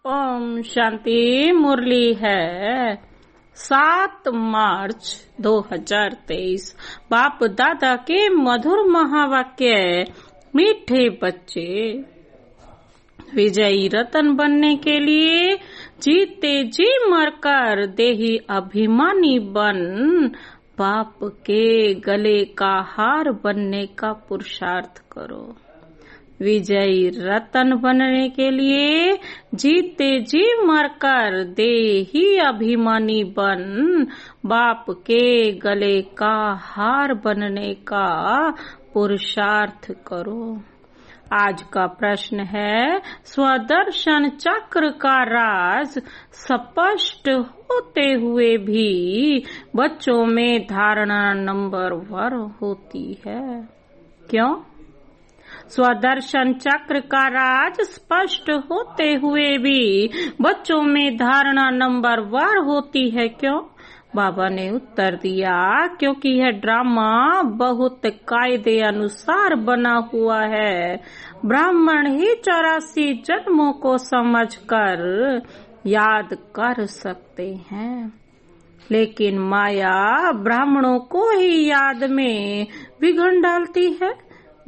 ओम शांति। मुरली है 7 मार्च 2023। बाप दादा के मधुर महावाक्य। मीठे बच्चे, विजयी रतन बनने के लिए जीते जी मरकर देही अभिमानी बन बाप के गले का हार बनने का पुरुषार्थ करो। विजयी रतन बनने के लिए जीते जी मरकर देही अभिमानी बन बाप के गले का हार बनने का पुरुषार्थ करो। आज का प्रश्न है, स्वदर्शन चक्र का राज स्पष्ट होते हुए भी बच्चों में धारणा नंबर 1 होती है, क्यों? स्वदर्शन चक्र का राज स्पष्ट होते हुए भी बच्चों में धारणा नंबर 1 होती है, क्यों? बाबा ने उत्तर दिया, क्योंकि यह ड्रामा बहुत कायदे अनुसार बना हुआ है। ब्राह्मण ही 84 जन्मों को समझकर याद कर सकते हैं, लेकिन माया ब्राह्मणों को ही याद में विघ्न डालती है।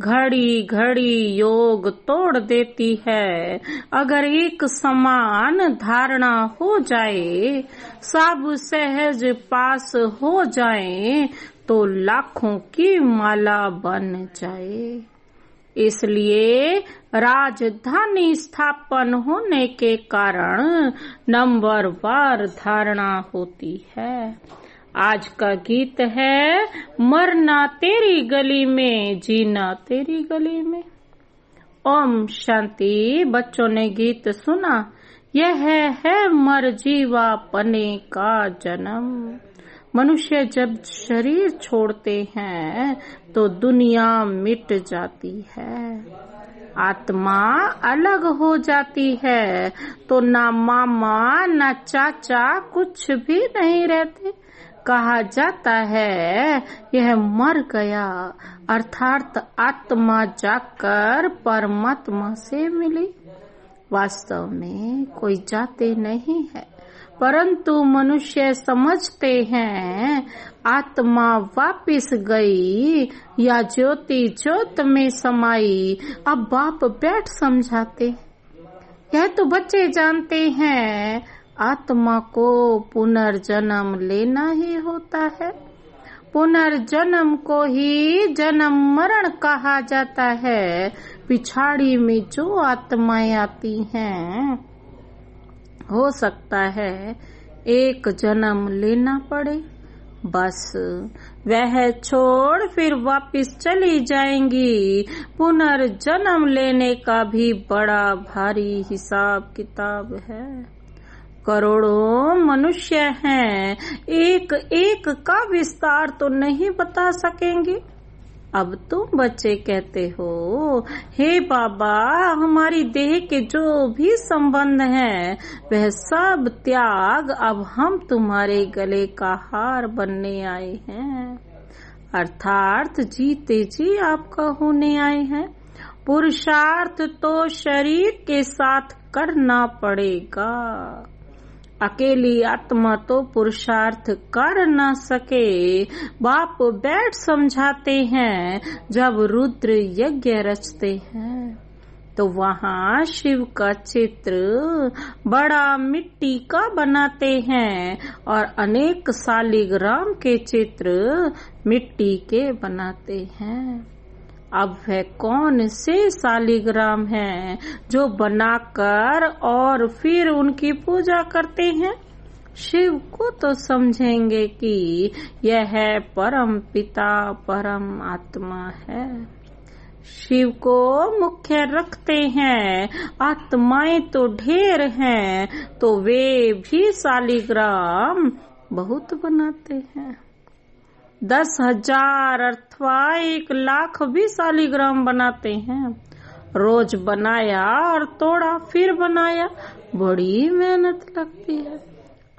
घड़ी घड़ी योग तोड़ देती है। अगर एक समान धारणा हो जाए, सब सहज पास हो जाए, तो लाखों की माला बन जाए। इसलिए राजधानी स्थापन होने के कारण नंबर 1 धारणा होती है। आज का गीत है, मरना तेरी गली में, जीना तेरी गली में। ओम शांति। बच्चों ने गीत सुना। यह है मर जीवा पने का जन्म। मनुष्य जब शरीर छोड़ते हैं तो दुनिया मिट जाती है, आत्मा अलग हो जाती है, तो ना मामा ना चाचा कुछ भी नहीं रहते। कहा जाता है यह मर गया, अर्थात आत्मा जाकर परमात्मा से मिली। वास्तव में कोई जाते नहीं है, परंतु मनुष्य समझते हैं आत्मा वापिस गई या ज्योति ज्योत में समाई। अब बाप बैठ समझाते। यह तो बच्चे जानते हैं, आत्मा को पुनर्जन्म लेना ही होता है। पुनर्जन्म को ही जन्म मरण कहा जाता है। पिछाड़ी में जो आत्माएं आती हैं, हो सकता है एक जन्म लेना पड़े, बस वह छोड़ फिर वापिस चली जाएंगी। पुनर्जन्म लेने का भी बड़ा भारी हिसाब किताब है। करोड़ों मनुष्य हैं, एक एक का विस्तार तो नहीं बता सकेंगे। अब तुम बच्चे कहते हो, हे बाबा, हमारी देह के जो भी संबंध हैं वह सब त्याग, अब हम तुम्हारे गले का हार बनने आए हैं, अर्थात जीते जी आपका होने आए हैं। पुरुषार्थ तो शरीर के साथ करना पड़ेगा। अकेली आत्मा तो पुरुषार्थ कर न सके। बाप बैठ समझाते हैं, जब रुद्र यज्ञ रचते हैं तो वहाँ शिव का चित्र बड़ा मिट्टी का बनाते हैं और अनेक शालिग्राम के चित्र मिट्टी के बनाते हैं। अब वह कौन से शालिग्राम हैं जो बनाकर और फिर उनकी पूजा करते हैं? शिव को तो समझेंगे कि यह परम पिता परम आत्मा है। शिव को मुख्य रखते हैं। आत्माएं तो ढेर हैं, तो वे भी शालिग्राम बहुत बनाते हैं। 10,000 अथवा 1,00,000 भी शालिग्राम बनाते हैं। रोज बनाया और तोड़ा, फिर बनाया, बड़ी मेहनत लगती है।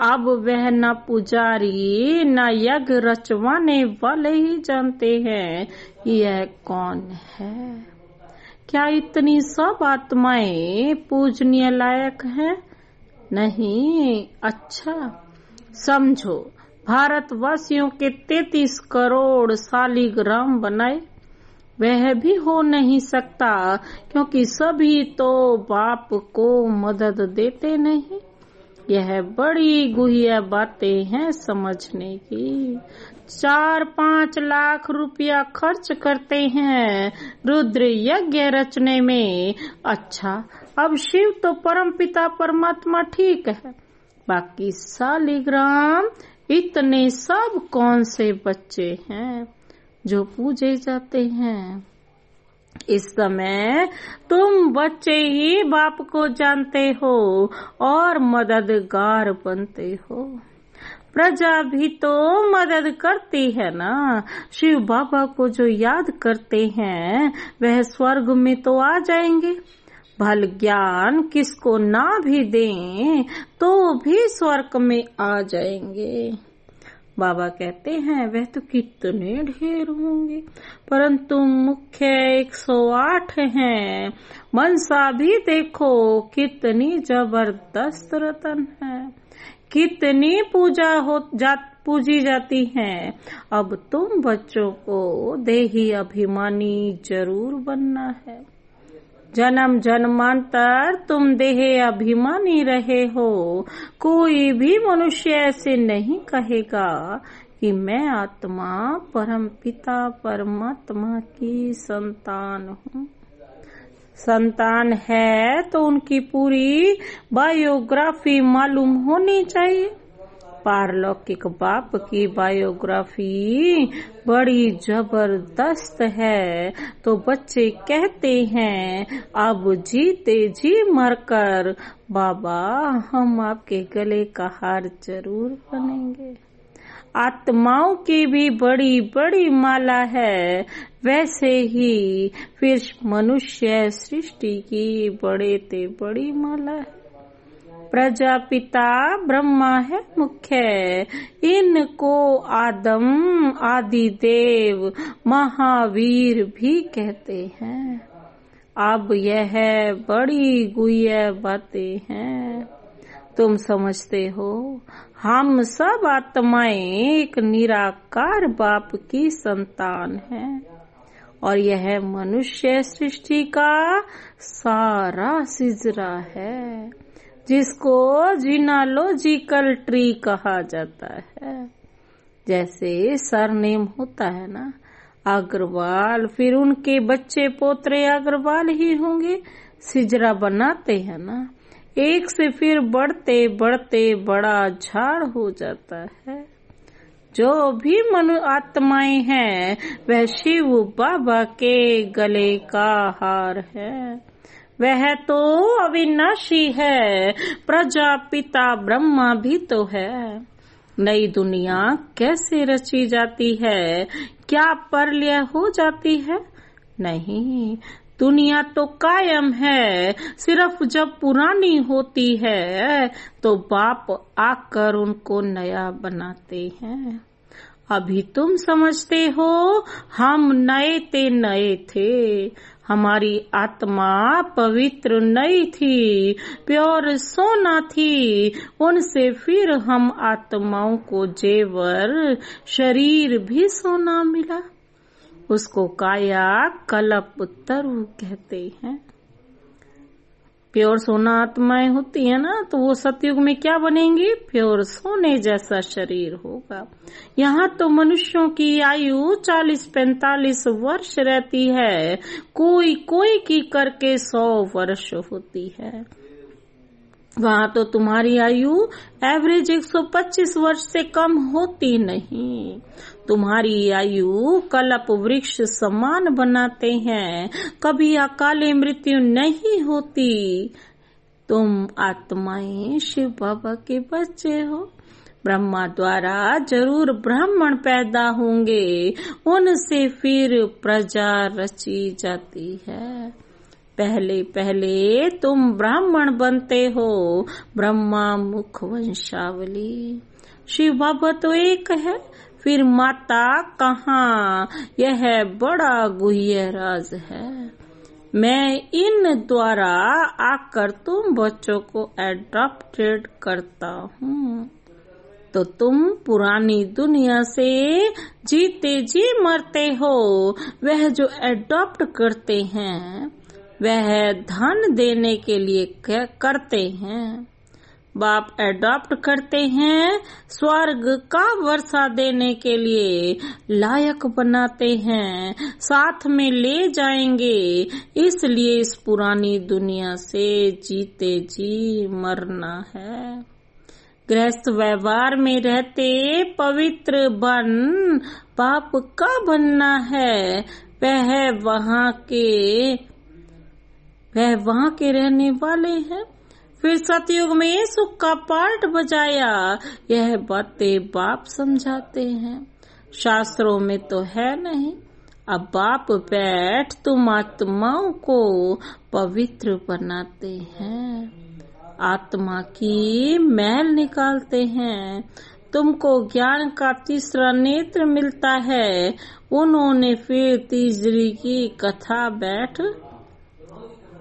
अब वह न पुजारी न यज्ञ रचवाने वाले ही जानते हैं यह कौन है। क्या इतनी सब आत्माएं पूजनीय लायक हैं? नहीं। अच्छा समझो, भारतवासियों के 33 करोड़ शालिग्राम बनाए, वह भी हो नहीं सकता, क्योंकि सभी तो बाप को मदद देते नहीं। यह बड़ी गुहिया बातें हैं समझने की। 4-5 लाख रुपया खर्च करते हैं रुद्र यज्ञ रचने में। अच्छा, अब शिव तो परम पिता परमात्मा ठीक है, बाकी शालिग्राम इतने सब कौन से बच्चे हैं जो पूजे जाते हैं? इस समय तुम बच्चे ही बाप को जानते हो और मददगार बनते हो। प्रजा भी तो मदद करती है ना। शिव बाबा को जो याद करते हैं वह स्वर्ग में तो आ जाएंगे। भल ज्ञान किसको ना भी दें तो भी स्वर्ग में आ जाएंगे। बाबा कहते हैं वह तो कितने ढेर होंगे, परंतु मुख्य 108 हैं। मनसा भी देखो कितनी जबरदस्त रतन है, कितनी पूजी जाती हैं। अब तुम बच्चों को देही अभिमानी जरूर बनना है। जन्म जन्मांतर तुम देहे अभिमानी रहे हो। कोई भी मनुष्य ऐसे नहीं कहेगा कि मैं आत्मा परम पिता परमात्मा की संतान हूँ। संतान है तो उनकी पूरी बायोग्राफी मालूम होनी चाहिए। पारलौकिक बाप की बायोग्राफी बड़ी जबरदस्त है, तो बच्चे कहते हैं अब जीते जी मरकर बाबा हम आपके गले का हार जरूर बनेंगे। आत्माओं की भी बड़ी बड़ी माला है, वैसे ही फिर मनुष्य सृष्टि की बड़े ते बड़ी माला है। प्रजापिता ब्रह्मा है मुख्य, इनको आदम आदि देव महावीर भी कहते हैं। अब यह बड़ी गुह्य बातें हैं, तुम समझते हो। हम सब आत्माएं एक निराकार बाप की संतान हैं और यह मनुष्य सृष्टि का सारा सिजरा है, जिसको जीनोलॉजिकल ट्री कहा जाता है। जैसे सरनेम होता है ना अग्रवाल, फिर उनके बच्चे पोतरे अग्रवाल ही होंगे। सिजरा बनाते हैं ना, एक से फिर बढ़ते बढ़ते बड़ा झाड़ हो जाता है। जो भी आत्माएं हैं वह शिव बाबा के गले का हार है। वह तो अविनाशी है, प्रजापिता ब्रह्मा भी तो है। नई दुनिया कैसे रची जाती है? क्या प्रलय हो जाती है? नहीं, दुनिया तो कायम है। सिर्फ जब पुरानी होती है तो बाप आकर उनको नया बनाते हैं। अभी तुम समझते हो हम नए थे। हमारी आत्मा पवित्र नई थी, प्योर सोना थी। उनसे फिर हम आत्माओं को जेवर शरीर भी सोना मिला, उसको काया कल्प तरु कहते हैं। प्योर सोना आत्माएं होती है ना, तो वो सतयुग में क्या बनेंगी? प्योर सोने जैसा शरीर होगा। यहाँ तो मनुष्यों की आयु 40-45 वर्ष रहती है, कोई कोई की करके 100 वर्ष होती है। वहाँ तो तुम्हारी आयु एवरेज 125 वर्ष से कम होती नहीं। तुम्हारी आयु कल्प वृक्ष समान बनाते हैं, कभी अकाले मृत्यु नहीं होती। तुम आत्माएं शिव बाबा के बच्चे हो। ब्रह्मा द्वारा जरूर ब्राह्मण पैदा होंगे, उनसे फिर प्रजा रची जाती है। पहले पहले तुम ब्राह्मण बनते हो, ब्रह्मा मुख वंशावली। शिव बाबा तो एक है, फिर माता कहाँ? यह बड़ा गुह्य राज है। मैं इन द्वारा आकर तुम बच्चों को एडॉप्टेड करता हूँ। तो तुम पुरानी दुनिया से जीते जी मरते हो। वह जो एडॉप्ट करते हैं वह धन देने के लिए करते हैं। बाप एडॉप्ट करते हैं स्वर्ग का वर्षा देने के लिए, लायक बनाते हैं, साथ में ले जाएंगे। इसलिए इस पुरानी दुनिया से जीते जी मरना है। गृहस्थ व्यवहार में रहते पवित्र बन बाप का बनना है। वह वहाँ के रहने वाले हैं। फिर सतयुग में सुख का पाठ बजाया। यह बातें बाप समझाते हैं, शास्त्रों में तो है नहीं। अब बाप बैठ तुम आत्माओं को पवित्र बनाते हैं, आत्मा की मैल निकालते हैं। तुमको ज्ञान का तीसरा नेत्र मिलता है। उन्होंने फिर तीसरी की कथा बैठ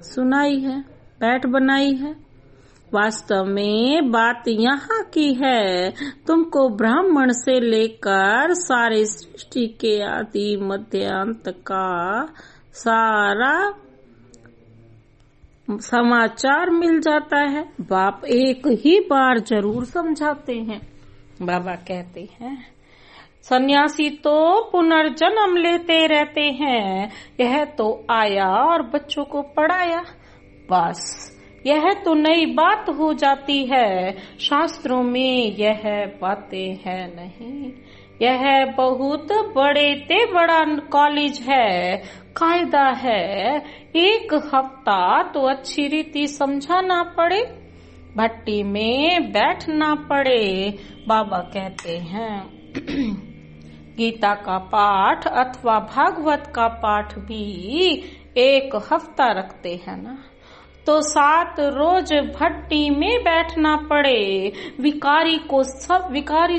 सुनाई है, बैठ बनाई है। वास्तव में बात यहाँ की है, तुमको ब्राह्मण से लेकर सारे सृष्टि के आदि मध्य अंत का सारा समाचार मिल जाता है। बाप एक ही बार जरूर समझाते हैं। बाबा कहते हैं सन्यासी तो पुनर्जन्म लेते रहते हैं। यह तो आया और बच्चों को पढ़ाया, बस यह तो नई बात हो जाती है। शास्त्रों में यह बातें है नहीं। यह बहुत बड़े ते बड़ा कॉलेज है, कायदा है। एक हफ्ता तो अच्छी रीति समझाना पड़े, भट्टी में बैठना पड़े। बाबा कहते हैं गीता का पाठ अथवा भागवत का पाठ भी एक हफ्ता रखते हैं ना, तो 7 रोज भट्टी में बैठना पड़े। विकारी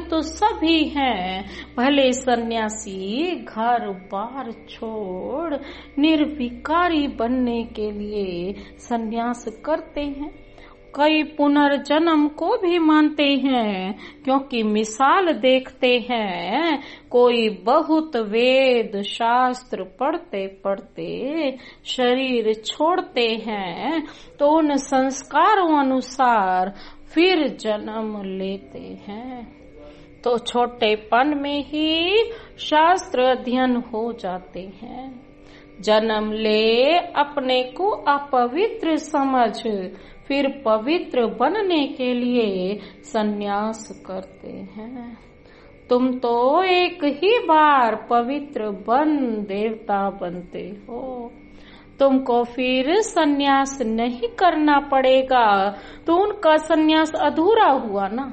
तो सभी हैं। भले सन्यासी घर बार छोड़ निर्विकारी बनने के लिए सन्यास करते हैं। कई पुनर्जन्म को भी मानते हैं, क्योंकि मिसाल देखते हैं। कोई बहुत वेद शास्त्र पढ़ते पढ़ते शरीर छोड़ते हैं, तो उन संस्कारों अनुसार फिर जन्म लेते हैं। तो छोटेपन में ही शास्त्र अध्ययन हो जाते हैं। जन्म ले अपने को अपवित्र समझ फिर पवित्र बनने के लिए सन्यास करते हैं। तुम तो एक ही बार पवित्र बन देवता बनते हो। तुमको फिर सन्यास नहीं करना पड़ेगा, तो उनका सन्यास अधूरा हुआ ना।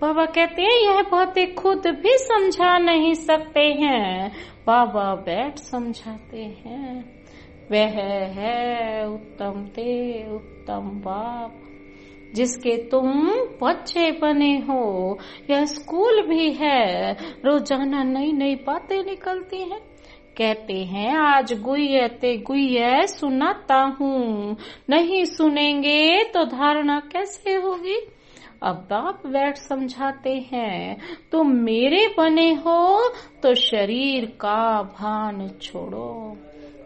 बाबा कहते हैं यह बातें खुद भी समझा नहीं सकते हैं, बाबा बैठ समझाते हैं। वह है उत्तम ते उत्तम बाप, जिसके तुम बच्चे बने हो। यह स्कूल भी है, रोजाना नई नई बातें निकलती हैं। कहते हैं आज गुइये ते गुइये सुनाता हूँ, नहीं सुनेंगे तो धारणा कैसे होगी। अब बाप बैठ समझाते हैं तुम मेरे बने हो तो शरीर का भान छोड़ो।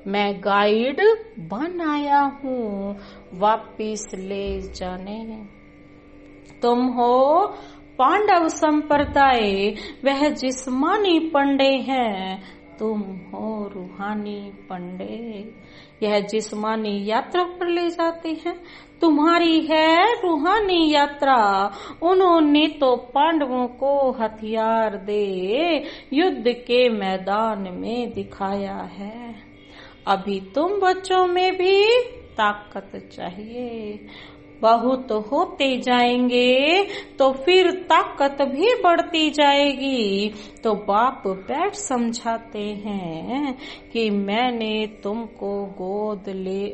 मैं गाइड बन आया हूँ वापिस ले जाने। तुम हो पांडव संप्रदाय, वह जिस्मानी पंडे हैं, तुम हो रूहानी पंडे। यह जिस्मानी यात्रा पर ले जाते हैं, तुम्हारी है रूहानी यात्रा। उन्होंने तो पांडवों को हथियार दे युद्ध के मैदान में दिखाया है। अभी तुम बच्चों में भी ताकत चाहिए। बहुत होते जाएंगे तो फिर ताकत भी बढ़ती जाएगी। तो बाप बैठ समझाते हैं कि मैंने तुमको गोद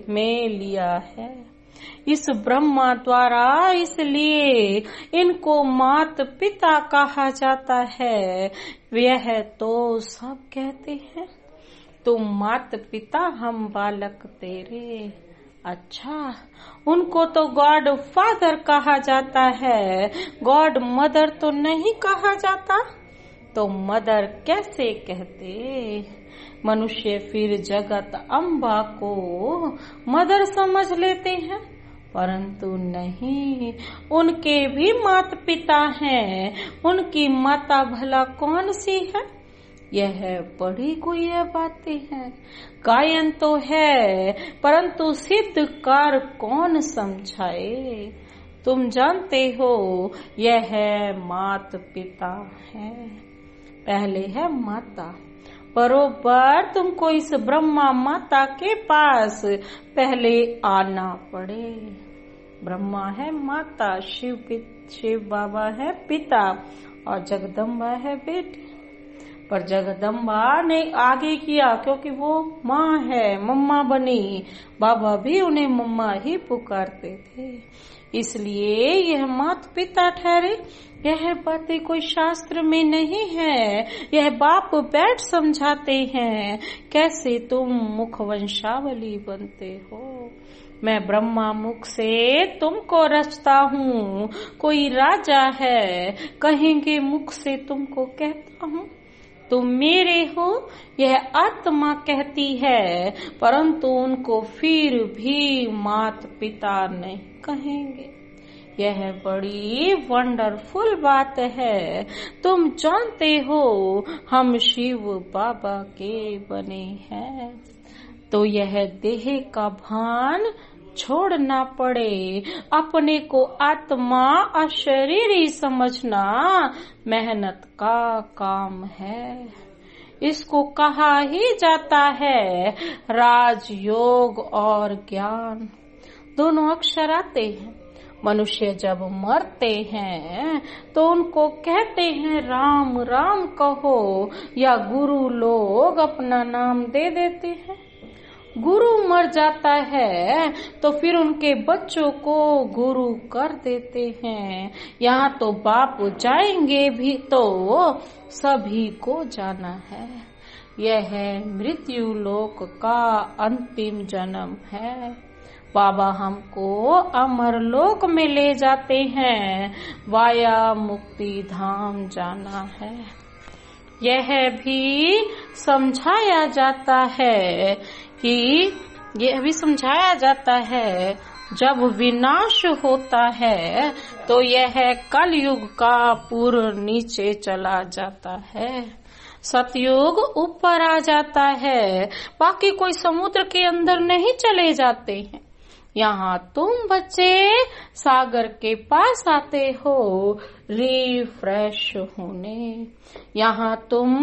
में लिया है इस ब्रह्मा द्वारा, इसलिए इनको मात पिता कहा जाता है। यह तो सब कहते हैं। तुम मात पिता हम बालक तेरे। अच्छा, उनको तो गॉड फादर कहा जाता है, गॉड मदर तो नहीं कहा जाता। तो मदर कैसे कहते? मनुष्य फिर जगत अम्बा को मदर समझ लेते हैं, परंतु नहीं, उनके भी माता पिता हैं। उनकी माता भला कौन सी है? यह बड़ी कोई बातें हैं। गायन तो है, परंतु सिद्ध कार कौन समझाए? तुम जानते हो यह माता पिता है। पहले है माता। बरोबर तुमको इस ब्रह्मा माता के पास पहले आना पड़े। ब्रह्मा है माता, शिव बाबा है पिता और जगदम्बा है बेटी। पर जगदम्बा ने आगे किया क्योंकि वो माँ है, मम्मा बनी। बाबा भी उन्हें मम्मा ही पुकारते थे, इसलिए यह माता पिता ठहरे। यह बातें कोई शास्त्र में नहीं है, यह बाप बैठ समझाते हैं। कैसे तुम मुख वंशावली बनते हो? मैं ब्रह्मा मुख से तुमको रचता हूँ। कोई राजा है, कहेंगे मुख से तुमको कहता हूँ। तुम मेरे हो, यह आत्मा कहती है, परंतु उनको फिर भी माता पिता नहीं कहेंगे। यह बड़ी वंडरफुल बात है। तुम जानते हो हम शिव बाबा के बने हैं, तो यह देह का भान छोड़ना पड़े। अपने को आत्मा और शरीर समझना मेहनत का काम है। इसको कहा ही जाता है राजयोग और ज्ञान। दोनों अक्षर आते हैं। मनुष्य जब मरते हैं तो उनको कहते हैं राम राम कहो, या गुरु लोग अपना नाम दे देते हैं। गुरु मर जाता है तो फिर उनके बच्चों को गुरु कर देते हैं। यहाँ तो बाप जाएंगे भी तो सभी को जाना है। यह मृत्यु लोक का अंतिम जन्म है। बाबा हमको अमर लोक में ले जाते हैं, वाया मुक्ति धाम जाना है। यह भी समझाया जाता है कि जब विनाश होता है तो यह कलयुग का पूर्व नीचे चला जाता है, सतयुग ऊपर आ जाता है। बाकी कोई समुद्र के अंदर नहीं चले जाते हैं। यहाँ तुम बच्चे सागर के पास आते हो रिफ्रेश होने। यहाँ तुम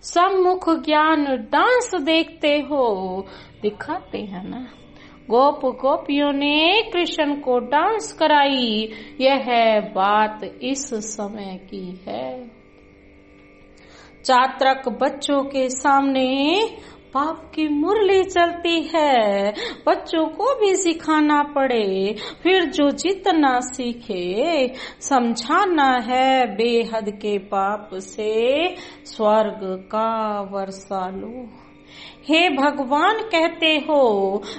सम्मुख ज्ञान डांस देखते हो, दिखाते हैं ना। गोप गोपियों ने कृष्ण को डांस कराई। यह बात इस समय की है। चात्रक बच्चों के सामने पाप की मुरली चलती है। बच्चों को भी सिखाना पड़े, फिर जो जितना सीखे समझाना है। बेहद के पाप से स्वर्ग का वर्षा लो। हे भगवान कहते हो,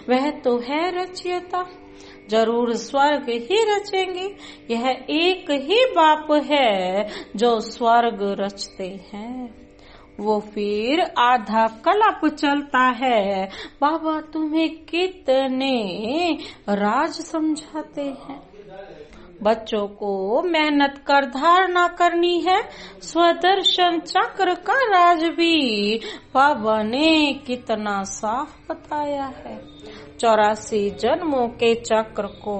वह तो है रचयिता, जरूर स्वर्ग ही रचेंगे। यह एक ही बाप है जो स्वर्ग रचते हैं। वो फिर आधा कल्प चलता है। बाबा तुम्हें कितने राज समझाते हैं। बच्चों को मेहनत कर धारणा करनी है। स्वदर्शन चक्र का राज भी बाबा ने कितना साफ बताया है। 84 जन्मों के चक्र को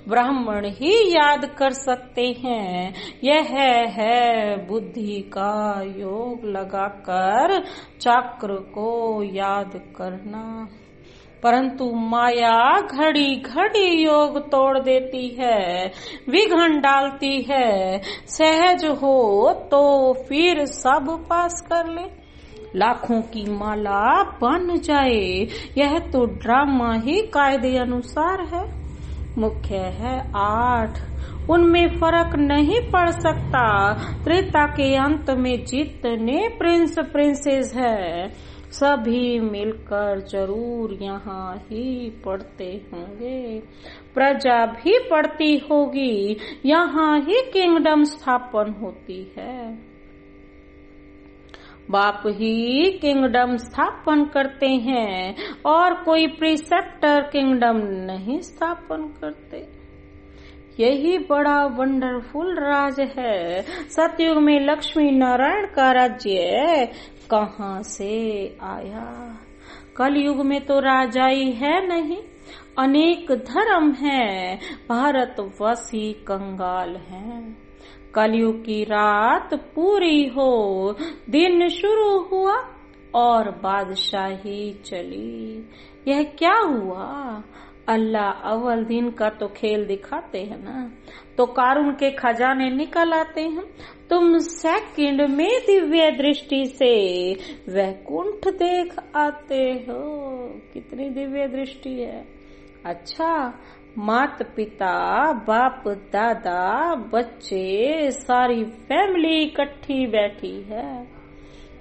ब्राह्मण ही याद कर सकते हैं। यह है बुद्धि का योग लगाकर चक्र को याद करना। परंतु माया घड़ी घड़ी योग तोड़ देती है, विघ्न डालती है। सहज हो तो फिर सब पास कर ले, लाखों की माला बन जाए। यह तो ड्रामा ही कायदे अनुसार है। मुख्य है 8, उनमें फर्क नहीं पड़ सकता। त्रेता के अंत में जितने प्रिंस प्रिंसेस है सभी मिलकर जरूर यहाँ ही पढ़ते होंगे। प्रजा भी पढ़ती होगी, यहाँ ही किंगडम स्थापन होती है। बाप ही किंगडम स्थापन करते हैं और कोई प्रिसेप्टर किंगडम नहीं स्थापन करते। यही बड़ा वंडरफुल राज है। सतयुग में लक्ष्मी नारायण का राज्य कहाँ से आया? कलयुग में तो राजाई है नहीं, अनेक धर्म है, भारतवासी कंगाल हैं। कलयुग की रात पूरी हो, दिन शुरू हुआ और बादशाही चली। यह क्या हुआ? अल्लाह अव्वल दिन का तो खेल दिखाते हैं ना, तो कारून के खजाने निकल आते हैं। तुम सेकंड में दिव्य दृष्टि से वैकुंठ देख आते हो। कितनी दिव्य दृष्टि है। अच्छा, माता पिता, बाप दादा, बच्चे, सारी फैमिली इकट्ठी बैठी है।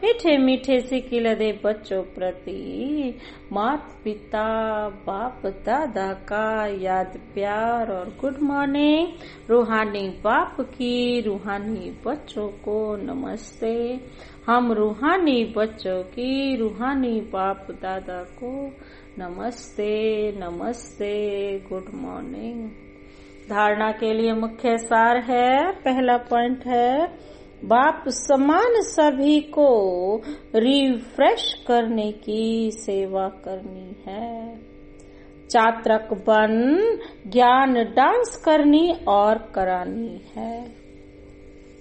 मीठे मीठे सिक्के लदे बच्चों प्रति माता पिता, बाप दादा का याद प्यार और गुड मॉर्निंग। रूहानी बाप की रूहानी बच्चों को नमस्ते। हम रूहानी बच्चों की रूहानी बाप दादा को नमस्ते नमस्ते, गुड मॉर्निंग। धारणा के लिए मुख्य सार है। पहला पॉइंट है, बाप समान सभी को रिफ्रेश करने की सेवा करनी है। चात्रक बन ज्ञान डांस करनी और करानी है।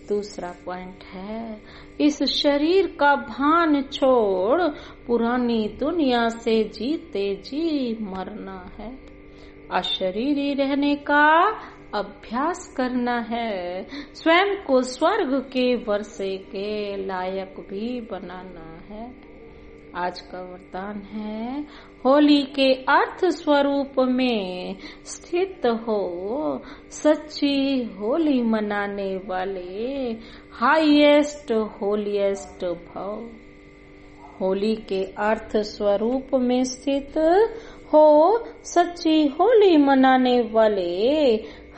दूसरा पॉइंट है, इस शरीर का भान छोड़ पुरानी दुनिया से जीते जी मरना है। अशरीरी रहने का अभ्यास करना है। स्वयं को स्वर्ग के वर्षे के लायक भी बनाना है। आज का वरदान है, होली के अर्थ स्वरूप में स्थित हो, सच्ची होली मनाने वाले हाईएस्ट होलीएस्ट भव। होली के अर्थ स्वरूप में स्थित हो, सच्ची होली मनाने वाले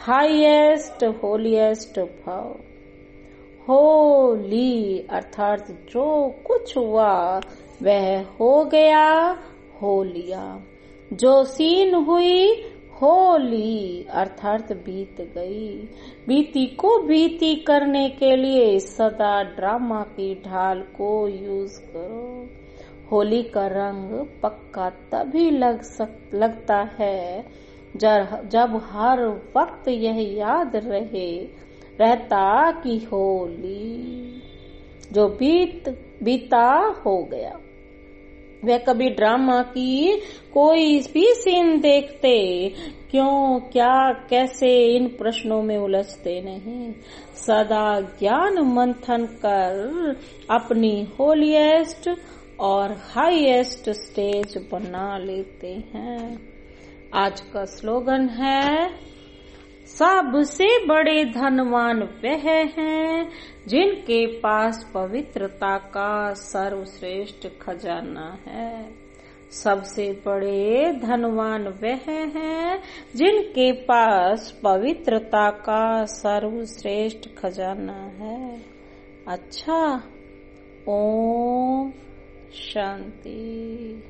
हाईएस्ट होलीएस्ट भव। होली अर्थात जो कुछ हुआ वह हो गया, हो लिया। जो सीन हुई, होली अर्थात बीत गई। बीती को बीती करने के लिए सदा ड्रामा की ढाल को यूज करो। होली का रंग पक्का तभी लगता है जब हर वक्त यह याद रहता कि होली जो बीता हो गया। वह कभी ड्रामा की कोई भी सीन देखते, क्यों, क्या, कैसे, इन प्रश्नों में उलझते नहीं। सदा ज्ञान मंथन कर अपनी होलीएस्ट और हाईएस्ट स्टेज बना लेते हैं। आज का स्लोगन है, सबसे बड़े धनवान वह हैं जिनके पास पवित्रता का सर्वश्रेष्ठ खजाना है। सबसे बड़े धनवान वह हैं जिनके पास पवित्रता का सर्वश्रेष्ठ खजाना है। अच्छा, ओम शांति।